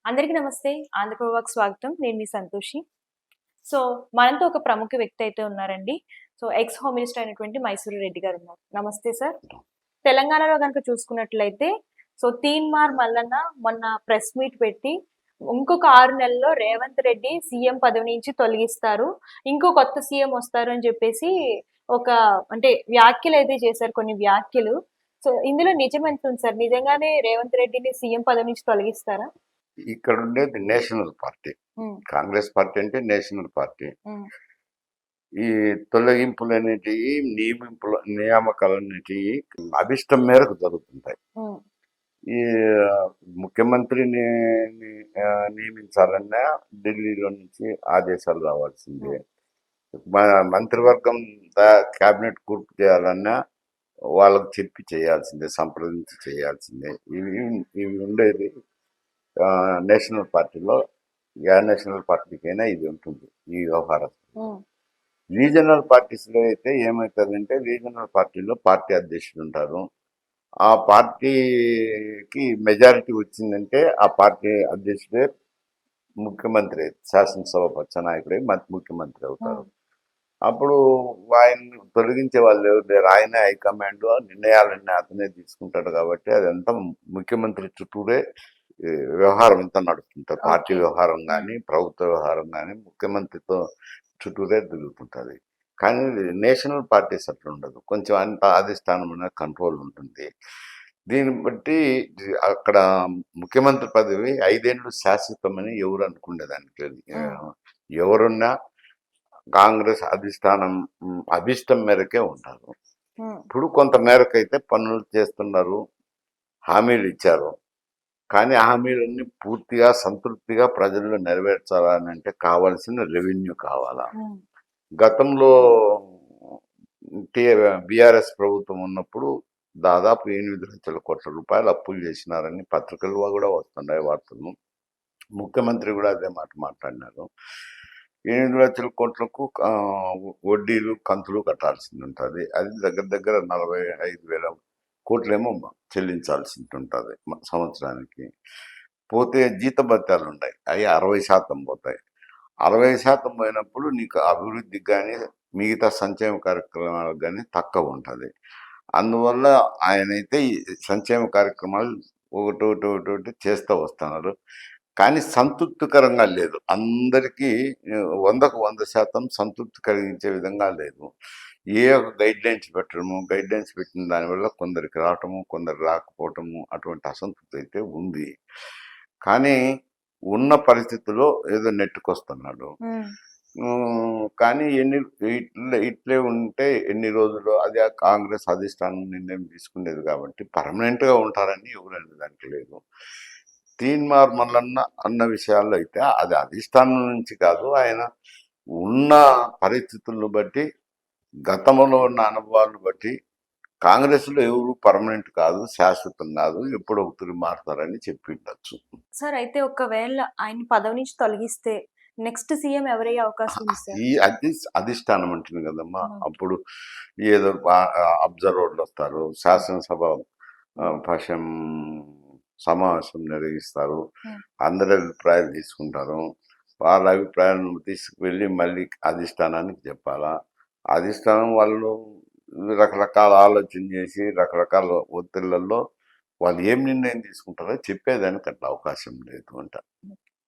అందరికీ నమస్తే. ఆంధ్రప్రభకి స్వాగతం. నేను మీ సంతోషి. సో, మనతో ఒక ప్రముఖ వ్యక్తి అయితే ఉన్నారండి. సో, ఎక్స్ హోమ్ మినిస్టర్ అయినటువంటి మైసూరు రెడ్డి గారున్నారు. నమస్తే సార్. తెలంగాణలో గనుక చూసుకున్నట్లయితే తీన్మార్ మల్లన్న మొన్న ప్రెస్ మీట్ పెట్టి ఇంకొక 6 నెలల్లో రేవంత్ రెడ్డి సీఎం పదవి నుంచి తొలగిస్తారు. ఇంకో కొత్త సీఎం వస్తారు అని చెప్పేసి ఒక అంటే వ్యాఖ్యలైతే చేశారు, కొన్ని వ్యాఖ్యలు. ఇందులో నిజమెంతుంది సార్? నిజంగానే రేవంత్ రెడ్డిని సీఎం పదవి నుంచి తొలగిస్తారా? ఇక్కడ ఉండేది నేషనల్ పార్టీ. కాంగ్రెస్ పార్టీ అంటే నేషనల్ పార్టీ. ఈ తొలగింపులు అనేటివి నియామకాలు అనేటివి అభిష్టం మేరకు జరుగుతుంటాయి. ఈ ముఖ్యమంత్రిని నియమించాలన్నా ఢిల్లీలో నుంచి ఆదేశాలు రావాల్సిందే. మంత్రివర్గం క్యాబినెట్ కూర్పు చేయాలన్నా వాళ్ళకు చెప్పి చేయాల్సిందే, సంప్రదించి చేయాల్సిందే. ఇవి ఉండేది నేషనల్ పార్టీలో. ఏ నేషనల్ పార్టీకైనా ఇది ఉంటుంది, ఈ వ్యవహారం. రీజనల్ పార్టీస్లో అయితే ఏమవుతుందంటే, రీజనల్ పార్టీలో పార్టీ అధ్యక్షుడు ఉంటారు. ఆ పార్టీకి మెజారిటీ వచ్చిందంటే ఆ పార్టీ అధ్యక్షుడే ముఖ్యమంత్రి, శాసనసభాపక్ష నాయకుడే ముఖ్యమంత్రి అవుతారు. అప్పుడు ఆయన్ని తొలగించే వాళ్ళు ఎవరు లేరు. ఆయనే హైకమాండ్, నిర్ణయాలన్నీ అతనే తీసుకుంటాడు. కాబట్టి అదంతా ముఖ్యమంత్రి చుట్టూరే వ్యవహారం అంతా నడుస్తుంటారు. పార్టీ వ్యవహారం కానీ, ప్రభుత్వ వ్యవహారం కానీ ముఖ్యమంత్రితో చుట్టూరే తిరుగుతుంటుంది. కానీ నేషనల్ పార్టీస్ అట్లా ఉండదు. కొంచెం అంత అధిష్టానం అనేది కంట్రోల్ ఉంటుంది. దీన్ని బట్టి అక్కడ ముఖ్యమంత్రి పదవి 5 ఏళ్ళు శాశ్వతమని ఎవరు అనుకునేదానికి లేదు. ఎవరున్నా కాంగ్రెస్ అధిష్టానం అభిష్టం మేరకే ఉంటారు. ఇప్పుడు కొంత మేరకు అయితే పనులు చేస్తున్నారు, హామీలు ఇచ్చారు. కానీ హామీలన్నీ పూర్తిగా సంతృప్తిగా ప్రజల్లో నెరవేర్చాలని అంటే కావాల్సిన రెవెన్యూ కావాలా. గతంలో బీఆర్ఎస్ ప్రభుత్వం ఉన్నప్పుడు దాదాపు 8 లక్షల కోట్ల రూపాయలు అప్పులు చేసినారని పత్రికలు కూడా వస్తున్నాయి వార్తలు. ముఖ్యమంత్రి కూడా అదే మాట మాట్లాడినారు. 8 లక్షల కోట్లకు వడ్డీలు కంతులు కట్టాల్సింది ఉంటుంది. అది దగ్గర దగ్గర 45,000 కోట్లేమో చెల్లించాల్సి ఉంటుంది సంవత్సరానికి. పోతే జీతభత్యాలు ఉన్నాయి, అవి 60% పోతాయి. 60% పోయినప్పుడు నీకు అభివృద్ధికి కానీ మిగతా సంక్షేమ కార్యక్రమాలకు కానీ తక్కువ ఉంటుంది. అందువల్ల ఆయనైతే ఈ సంక్షేమ కార్యక్రమాలు ఒకటి చేస్తూ వస్తున్నారు. కానీ సంతృప్తికరంగా లేదు. అందరికీ 100కు 100% సంతృప్తి కలిగించే విధంగా లేదు. ఏ ఒక గైడ్ లైన్స్ పెట్టిన దానివల్ల కొందరికి రావటము, కొందరు రాకపోవటము, అటువంటి అసంతృప్తి అయితే ఉంది. కానీ ఉన్న పరిస్థితుల్లో ఏదో నెట్టుకొస్తున్నాడు. కానీ ఇట్లే ఉంటే ఎన్ని రోజులు అది కాంగ్రెస్ అధిష్టానం నిర్ణయం తీసుకునేది. కాబట్టి పర్మనెంట్గా ఉంటారని ఎవరైనా దానికి లేదు. తీన్మార్ మల్లన్న అన్న విషయాల్లో అయితే అది అధిష్టానం నుంచి కాదు, ఆయన ఉన్న పరిస్థితులను బట్టి, గతంలో ఉన్న అనుభవాలను బట్టి కాంగ్రెస్లో ఎవరు పర్మనెంట్ కాదు, శాశ్వతం కాదు, ఎప్పుడు ఒకరు మారుతారని చెప్పి ఉండొచ్చు. సార్, అయితే ఒకవేళ ఆయన పదవి నుంచి తొలగిస్తే నెక్స్ట్ సీఎం ఎవరయ్యే అవకాశం ఉంది సార్? ఈ అధిష్టానం ఉంటుంది కదమ్మా. అప్పుడు ఏదో అబ్జర్వర్లు వస్తారు, శాసనసభ పక్షం సమావేశం నిర్వహిస్తారు, అందరి అభిప్రాయాలు తీసుకుంటారు. వాళ్ళ అభిప్రాయాలను తీసుకువెళ్ళి మళ్ళీ అధిష్టానానికి చెప్పాలా. అధిష్టానం వాళ్ళు రకరకాల ఆలోచన చేసి రకరకాల ఒత్తిళ్లలో వాళ్ళు ఏం నిర్ణయం తీసుకుంటారో చెప్పేదానికి అట్లా అవకాశం లేదు అంట.